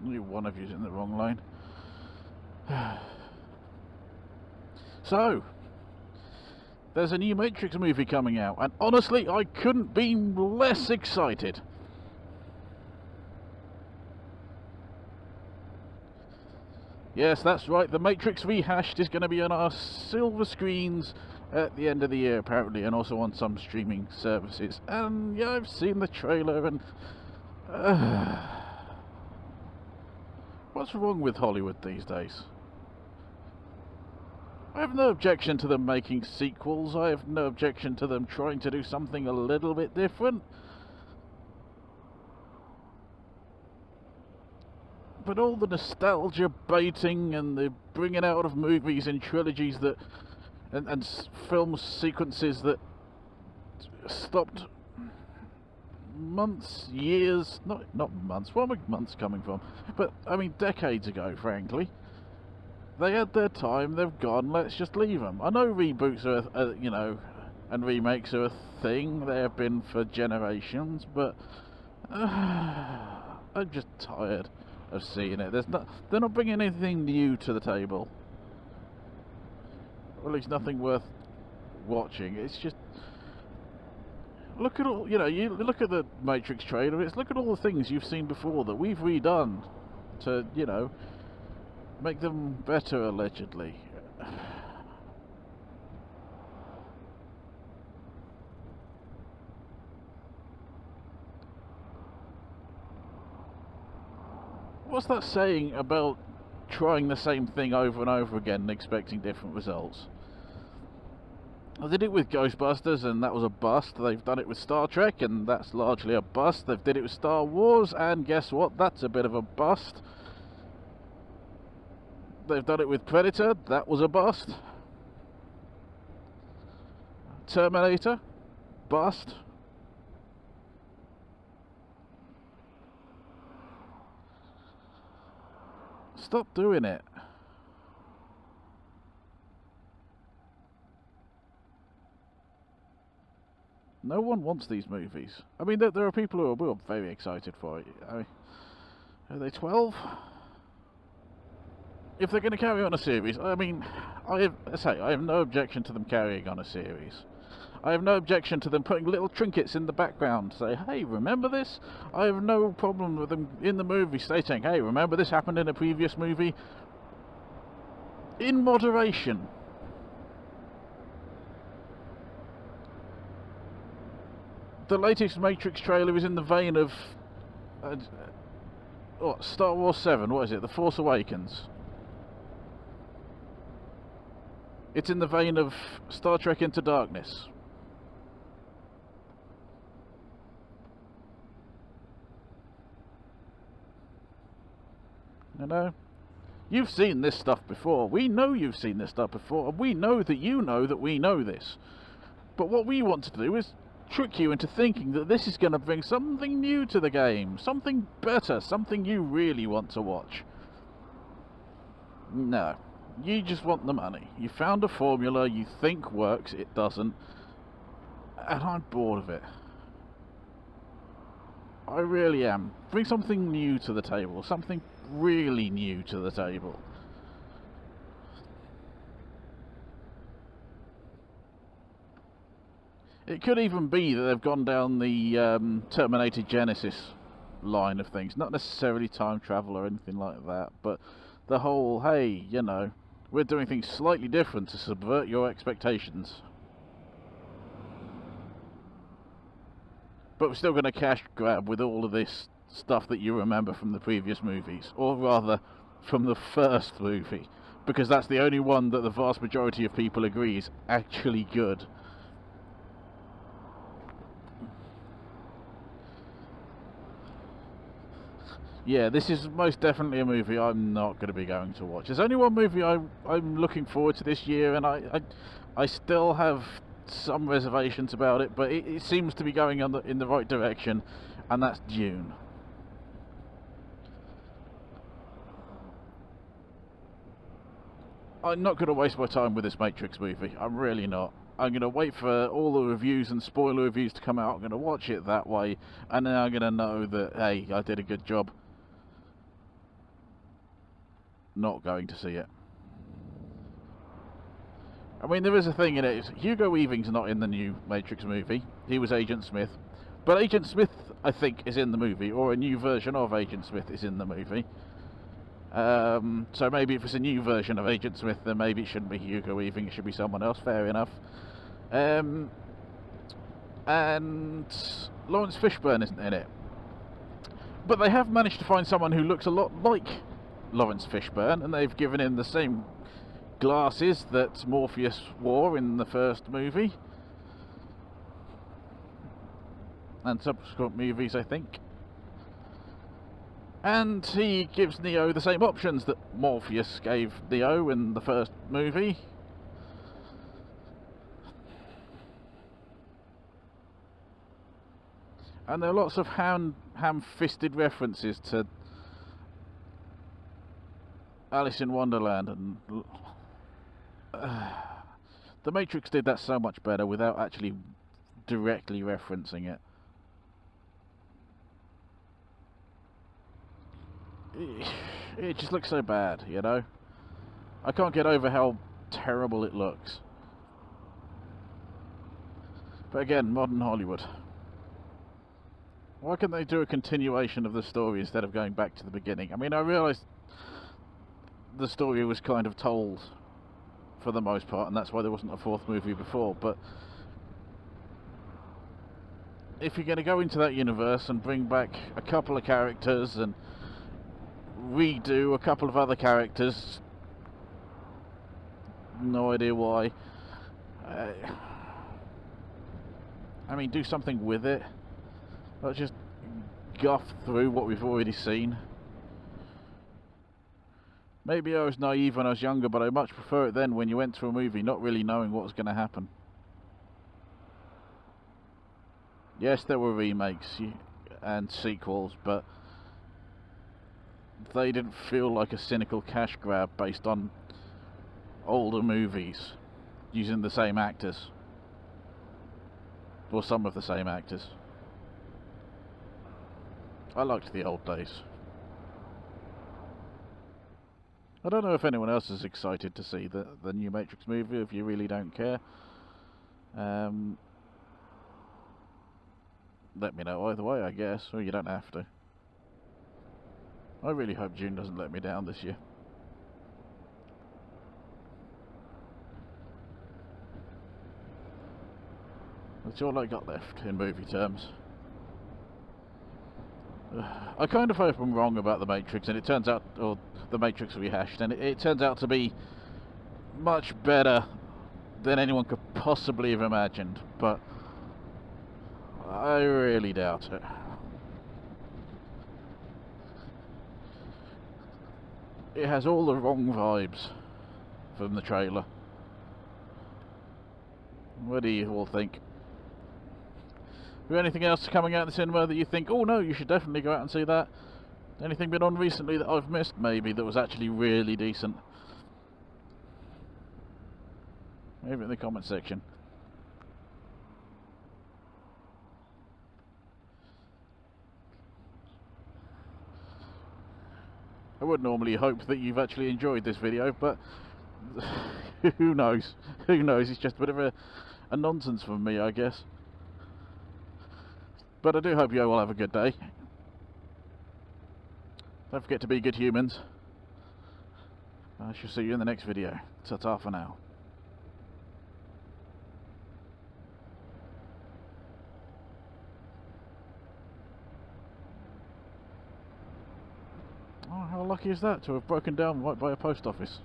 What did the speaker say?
One of you's in the wrong lane. So, there's a new Matrix movie coming out, and honestly, I couldn't be less excited. Yes, that's right, The Matrix Rehashed is going to be on our silver screens at the end of the year, apparently, and also on some streaming services. And yeah, I've seen the trailer, and what's wrong with Hollywood these days? I have no objection to them making sequels. I have no objection to them trying to do something a little bit different. But all the nostalgia baiting and the bringing out of movies in trilogies that and film sequences that stopped months, years, not months, where are months coming from? But, I mean, decades ago, frankly. They had their time, they've gone, let's just leave them. I know reboots are, you know, and remakes are a thing, they have been for generations, but I'm just tired of seeing it. They're not bringing anything new to the table. Or at least nothing worth watching. It's just, look at all, you know, you look at the Matrix trailer, look at all the things you've seen before that we've redone to, you know, make them better, allegedly. What's that saying about trying the same thing over and over again and expecting different results? I did it with Ghostbusters and that was a bust. They've done it with Star Trek and that's largely a bust. They've did it with Star Wars and guess what? That's a bit of a bust. They've done it with Predator, that was a bust. Terminator, bust. Stop doing it. No one wants these movies. I mean, there are people who are very excited for it. I mean, are they 12? If they're going to carry on a series, I mean, I have no objection to them carrying on a series. I have no objection to them putting little trinkets in the background. Say, hey, remember this? I have no problem with them in the movie stating, hey, remember this happened in a previous movie? In moderation. The latest Matrix trailer is in the vein of Star Wars 7, what is it? The Force Awakens. It's in the vein of Star Trek Into Darkness. You know? You've seen this stuff before. We know you've seen this stuff before. And we know that you know that we know this. But what we want to do is trick you into thinking that this is going to bring something new to the game. Something better. Something you really want to watch. No. You just want the money. You found a formula you think works, it doesn't. And I'm bored of it. I really am. Bring something new to the table. Something really new to the table. It could even be that they've gone down the Terminator Genesis line of things. Not necessarily time travel or anything like that, but the whole, hey, you know, we're doing things slightly different to subvert your expectations. But we're still going to cash grab with all of this stuff that you remember from the previous movies. Or rather, from the first movie. Because that's the only one that the vast majority of people agree is actually good. Yeah, this is most definitely a movie I'm not going to be going to watch. There's only one movie I'm looking forward to this year, and I still have some reservations about it, but it seems to be going in the right direction, and that's Dune. I'm not going to waste my time with this Matrix movie. I'm really not. I'm going to wait for all the reviews and spoiler reviews to come out. I'm going to watch it that way, and then I'm going to know that, hey, I did a good job. not going to see it. I mean, there is a thing in it. Hugo Weaving's not in the new Matrix movie. He was Agent Smith. But Agent Smith, I think, is in the movie, or a new version of Agent Smith is in the movie. So maybe if it's a new version of Agent Smith, then maybe it shouldn't be Hugo Weaving, it should be someone else, fair enough. And Lawrence Fishburne isn't in it. But they have managed to find someone who looks a lot like Lawrence Fishburne, and they've given him the same glasses that Morpheus wore in the first movie. And subsequent movies, I think. And he gives Neo the same options that Morpheus gave Neo in the first movie. And there are lots of ham-fisted references to Alice in Wonderland, and The Matrix did that so much better without actually directly referencing it. It just looks so bad, you know? I can't get over how terrible it looks. But again, modern Hollywood. Why can't they do a continuation of the story instead of going back to the beginning? I mean, I realise the story was kind of told for the most part, and that's why there wasn't a fourth movie before, but if you're going to go into that universe and bring back a couple of characters and redo a couple of other characters, no idea why. I mean, do something with it. Not just guff through what we've already seen. Maybe I was naive when I was younger, but I much prefer it then when you went to a movie not really knowing what was going to happen. Yes, there were remakes and sequels, but they didn't feel like a cynical cash grab based on older movies using the same actors. Or some of the same actors. I liked the old days. I don't know if anyone else is excited to see the new Matrix movie, if you really don't care. Let me know either way, I guess, or you don't have to. I really hope June doesn't let me down this year. That's all I got left in movie terms. I kind of hope I'm wrong about The Matrix, and it turns out, or The Matrix Rehashed, and it turns out to be much better than anyone could possibly have imagined, but I really doubt it. It has all the wrong vibes from the trailer. What do you all think? Is there anything else coming out in the cinema that you think, oh no, you should definitely go out and see that? Anything been on recently that I've missed, maybe, that was actually really decent? Maybe in the comment section. I would normally hope that you've actually enjoyed this video, but who knows? Who knows? It's just a bit of a nonsense from me, I guess. But I do hope you all have a good day. Don't forget to be good humans. I shall see you in the next video. Ta-ta for now. Oh, how lucky is that to have broken down right by a post office?